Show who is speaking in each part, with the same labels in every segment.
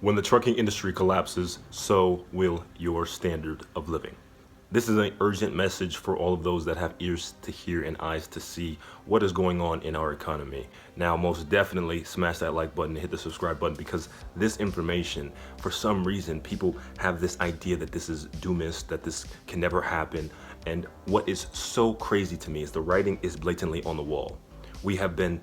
Speaker 1: When the trucking industry collapses, so will your standard of living. This is an urgent message for all of those that have ears to hear and eyes to see what is going on in our economy. Now, most definitely smash that like button and hit the subscribe button, because this information, for some reason, people have this idea that this is doomist, that this can never happen. And what is so crazy to me is the writing is blatantly on the wall. We have been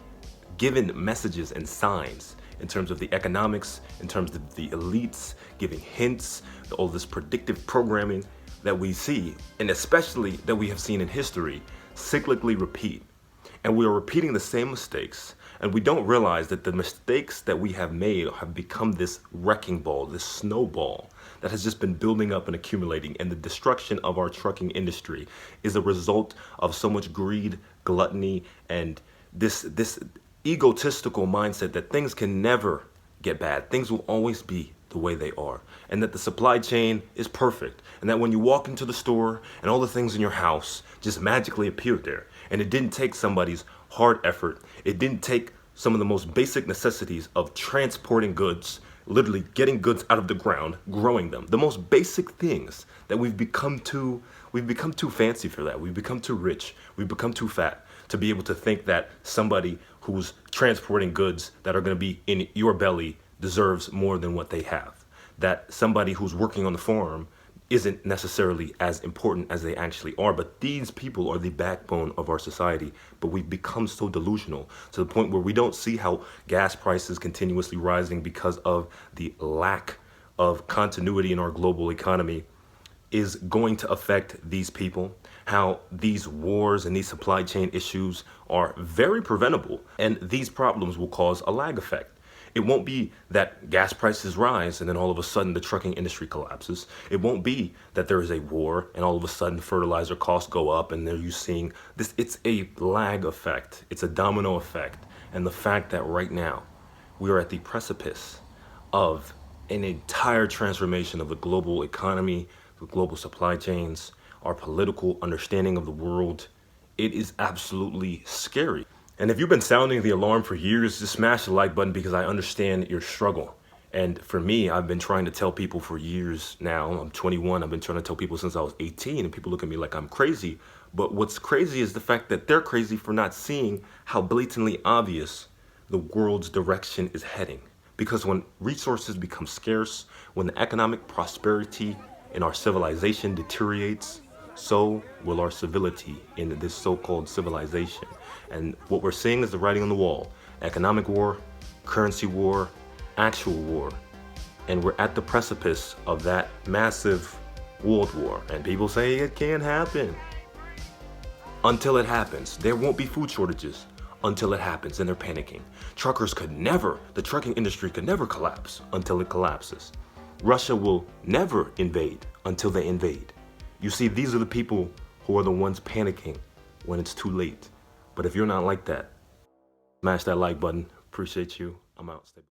Speaker 1: given messages and signs in terms of the economics, in terms of the elites giving hints, all this predictive programming that we see, and especially that we have seen in history, cyclically repeat. And we are repeating the same mistakes, and we don't realize that the mistakes that we have made have become this wrecking ball, this snowball that has just been building up and accumulating. And the destruction of our trucking industry is a result of so much greed, gluttony, and this egotistical mindset that things can never get bad. Things will always be the way they are, and that the supply chain is perfect, and that when you walk into the store and all the things in your house just magically appeared there, and it didn't take somebody's hard effort, it didn't take some of the most basic necessities of transporting goods, literally getting goods out of the ground, growing them, the most basic things that we've become too fancy for that. We've become too rich, we've become too fat to be able to think that somebody who's transporting goods that are going to be in your belly deserves more than what they have. That somebody who's working on the farm isn't necessarily as important as they actually are. But these people are the backbone of our society. But we've become so delusional to the point where we don't see how gas prices continuously rising because of the lack of continuity in our global economy is going to affect these people, how these wars and these supply chain issues are very preventable, and these problems will cause a lag effect. It won't be that gas prices rise and then all of a sudden the trucking industry collapses. It won't be that there is a war and all of a sudden fertilizer costs go up and then you're seeing this. It's a lag effect. It's a domino effect. And the fact that right now we are at the precipice of an entire transformation of the global economy, the global supply chains, our political understanding of the world, it is absolutely scary. And if you've been sounding the alarm for years, just smash the like button, because I understand your struggle. And for me, I've been trying to tell people for years now. I'm 21. I've been trying to tell people since I was 18, and people look at me like I'm crazy. But what's crazy is the fact that they're crazy for not seeing how blatantly obvious the world's direction is heading. Because when resources become scarce, when the economic prosperity in our civilization deteriorates, so will our civility in this so-called civilization. And what we're seeing is the writing on the wall. Economic war, currency war, actual war. And we're at the precipice of that massive world war. And people say it can't happen. Until it happens. There won't be food shortages until it happens, and they're panicking. The trucking industry could never collapse until it collapses. Russia will never invade until they invade. You see, these are the people who are the ones panicking when it's too late. But if you're not like that, smash that like button. Appreciate you. I'm out. Stay